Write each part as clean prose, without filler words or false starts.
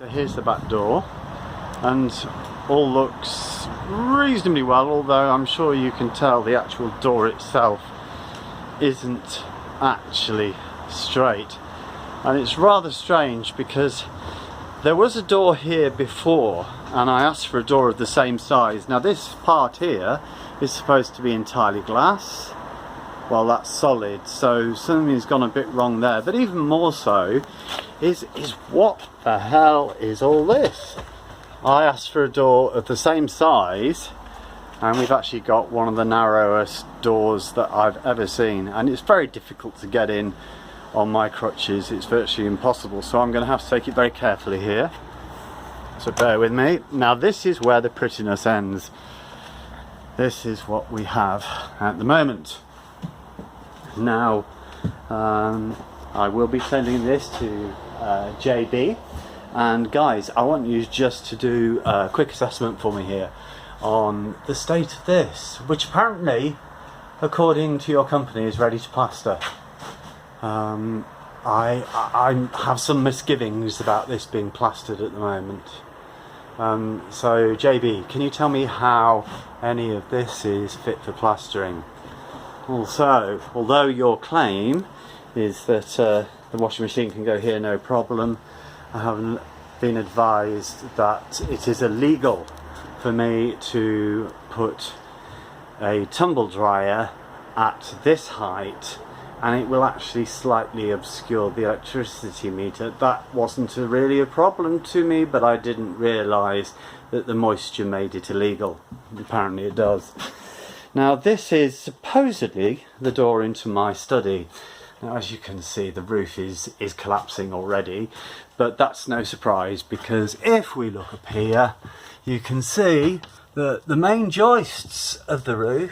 So here's the back door, and all looks reasonably well, although I'm sure you can tell the actual door itself isn't actually straight. And it's rather strange because there was a door here before and I asked for a door of the same size. Now this part here is supposed to be entirely glass. Well, that's solid, so something's gone a bit wrong there. But even more so is what the hell is all this? I asked for a door of the same size and we've actually got one of the narrowest doors that I've ever seen, and it's very difficult to get in on my crutches. It's virtually impossible, so I'm going to have to take it very carefully here, so bear with me. Now this is where the prettiness ends. This is what we have at the moment. Now I will be sending this to JB, and guys, I want you just to do a quick assessment for me here on the state of this, which apparently, according to your company, is ready to plaster. I have some misgivings about this being plastered at the moment. So JB, can you tell me how any of this is fit for plastering? Also, although your claim is that the washing machine can go here no problem, I haven't been advised that it is illegal for me to put a tumble dryer at this height, and it will actually slightly obscure the electricity meter. That wasn't really a problem to me, but I didn't realise that the moisture made it illegal. Apparently it does. Now this is supposedly the door into my study. Now, as you can see, the roof is collapsing already, but that's no surprise, because if we look up here, you can see that the main joists of the roof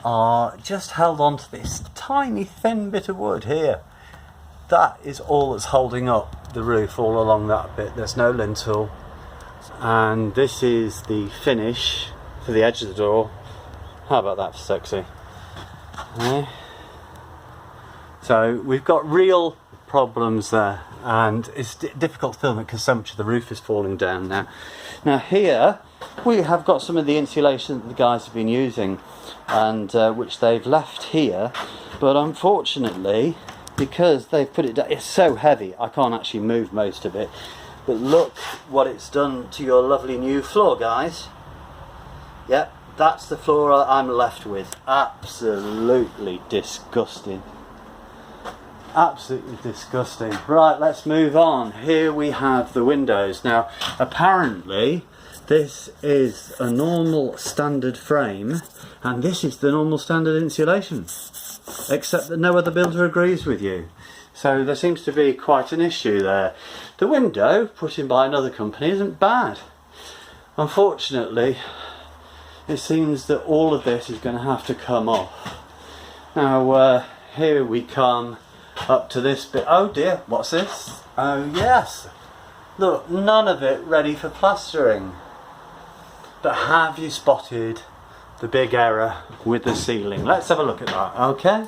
are just held onto this tiny thin bit of wood here. That is all that's holding up the roof all along that bit. There's no lintel, and this is the finish for the edge of the door. How about that for sexy? Okay. So we've got real problems there, and it's difficult to film it because so much of the roof is falling down now. Now here we have got some of the insulation that the guys have been using, and which they've left here, but unfortunately, because they've put it down, it's so heavy I can't actually move most of it. But look what it's done to your lovely new floor, guys. Yep, that's the floor I'm left with. Absolutely disgusting. Absolutely disgusting. Right, let's move on. Here we have the windows. Now apparently this is a normal standard frame, and this is the normal standard insulation, except that no other builder agrees with you. So there seems to be quite an issue there. The window put in by another company isn't bad. Unfortunately, it seems that all of this is going to have to come off. Now here we come up to this bit. Oh dear, what's this? Oh yes, look, none of it ready for plastering. But have you spotted the big error with the ceiling? Let's have a look at that, okay?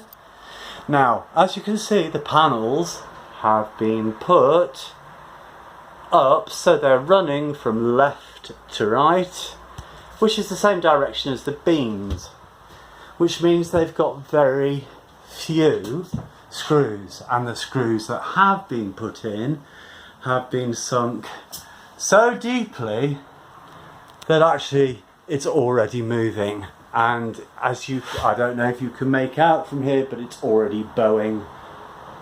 Now, as you can see, the panels have been put up so they're running from left to right, which is the same direction as the beams, which means they've got very few screws, and the screws that have been put in have been sunk so deeply that actually it's already moving, and as you, I don't know if you can make out from here, but it's already bowing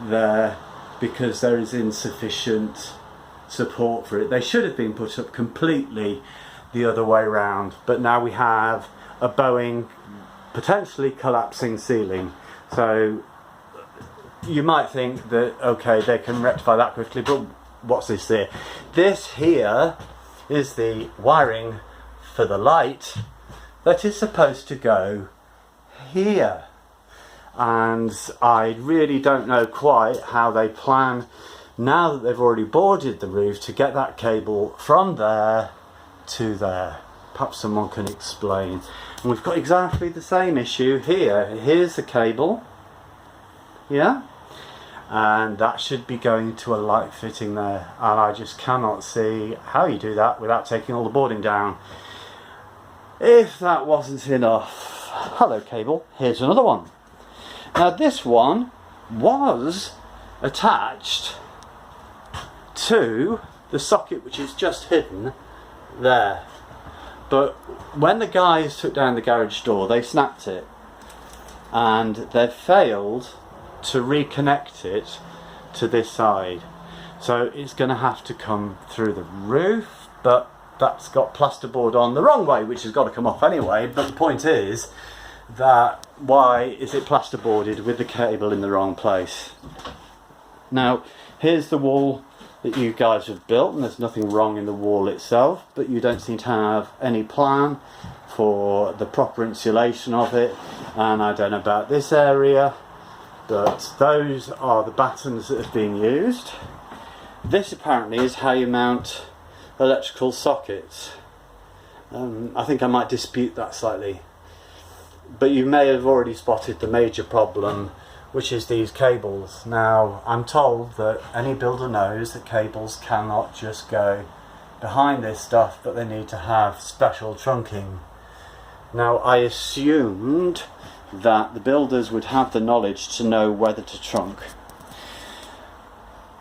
there because there is insufficient support for it. They should have been put up completely the other way round, but now we have a bowing, potentially collapsing ceiling. So you might think that, okay, they can rectify that quickly, but what's this here? This here is the wiring for the light that is supposed to go here, and I really don't know quite how they plan, now that they've already boarded the roof, to get that cable from there to there. Perhaps someone can explain. And we've got exactly the same issue here. Here's the cable, yeah, and that should be going to a light fitting there, and I just cannot see how you do that without taking all the boarding down. If that wasn't enough, hello cable, here's another one. Now this one was attached to the socket which is just hidden there, but when the guys took down the garage door they snapped it, and they failed to reconnect it to this side, so it's going to have to come through the roof, but that's got plasterboard on the wrong way, which has got to come off anyway. But the point is that why is it plasterboarded with the cable in the wrong place? Now here's the wall that you guys have built, and there's nothing wrong in the wall itself, but you don't seem to have any plan for the proper insulation of it, and I don't know about this area, but those are the battens that have been used. This apparently is how you mount electrical sockets. I think I might dispute that slightly, but you may have already spotted the major problem, which is these cables. Now I'm told that any builder knows that cables cannot just go behind this stuff, but they need to have special trunking. Now I assumed that the builders would have the knowledge to know whether to trunk.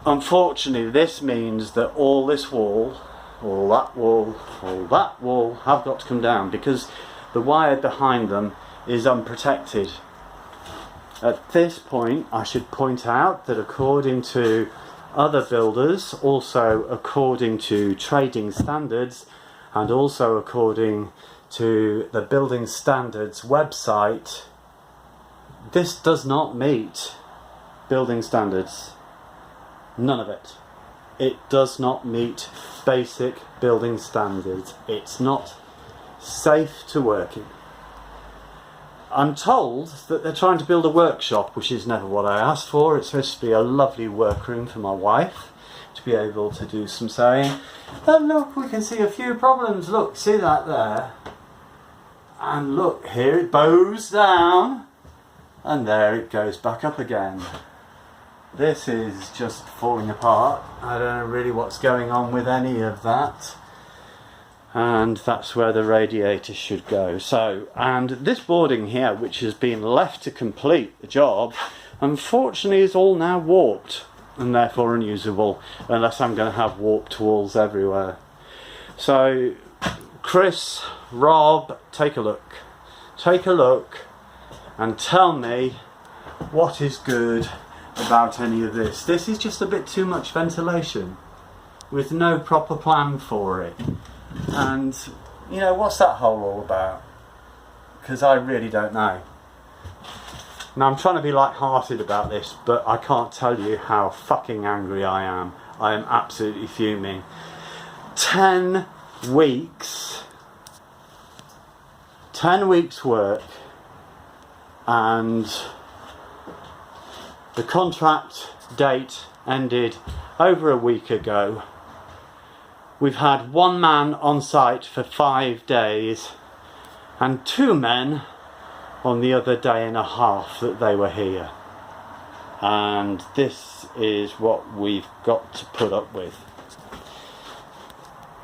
Unfortunately this means that all this wall, all that wall have got to come down, because the wire behind them is unprotected. At this point I should point out that according to other builders, also according to trading standards, and also according to the building standards website, this does not meet building standards. None of it. It does not meet basic building standards. It's not safe to work in. I'm told that they're trying to build a workshop, which is never what I asked for. It's supposed to be a lovely workroom for my wife to be able to do some sewing. And look, we can see a few problems. Look, see that there? And look, here it bows down, and there it goes back up again. This is just falling apart. I don't know really what's going on with any of that. And that's where the radiator should go. So, and this boarding here, which has been left to complete the job, unfortunately is all now warped and therefore unusable, unless I'm going to have warped walls everywhere. So Chris, Rob, take a look and tell me what is good about any of this. This is just a bit too much ventilation with no proper plan for it. And you know, what's that hole all about? Because I really don't know. Now I'm trying to be light-hearted about this, but I can't tell you how fucking angry I am. I am absolutely fuming. 10 weeks work, and the contract date ended over a week ago. We've had one man on site for 5 days and 2 men on the other day and a half that they were here. And this is what we've got to put up with.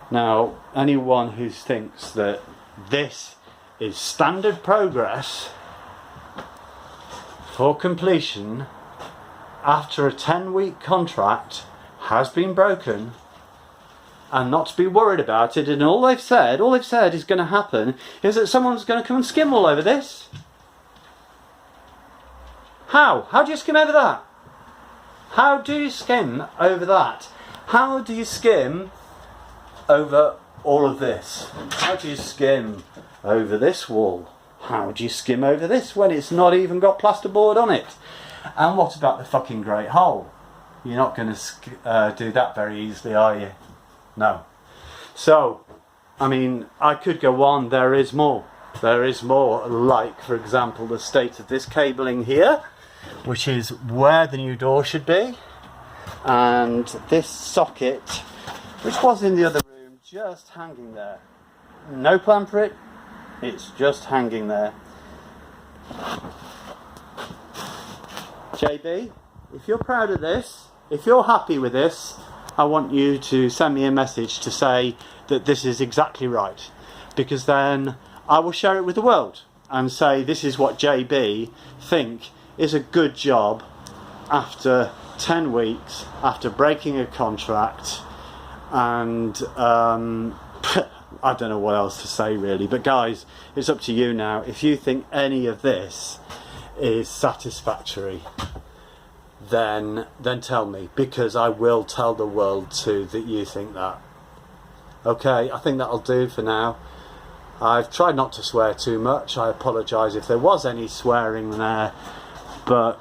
Now, anyone who thinks that this is standard progress for completion after a 10-week contract has been broken, and not to be worried about it, and all they've said is going to happen is that someone's going to come and skim all over this. How do you skim over that? How do you skim over that? How do you skim over all of this? How do you skim over this wall? How do you skim over this when it's not even got plasterboard on it? And what about the fucking great hole? You're not going to do that very easily, are you? No. So, I mean, I could go on. There is more. There is more, like, for example, the state of this cabling here, which is where the new door should be, and this socket, which was in the other room, just hanging there. No plan for it. It's just hanging there. JB, if you're proud of this, if you're happy with this, I want you to send me a message to say that this is exactly right, because then I will share it with the world and say this is what JB think is a good job after 10 weeks, after breaking a contract, and I don't know what else to say really. But guys, it's up to you now. If you think any of this is satisfactory, then tell me, because I will tell the world too that you think that. Okay, I think that'll do for now. I've tried not to swear too much. I apologise if there was any swearing there, but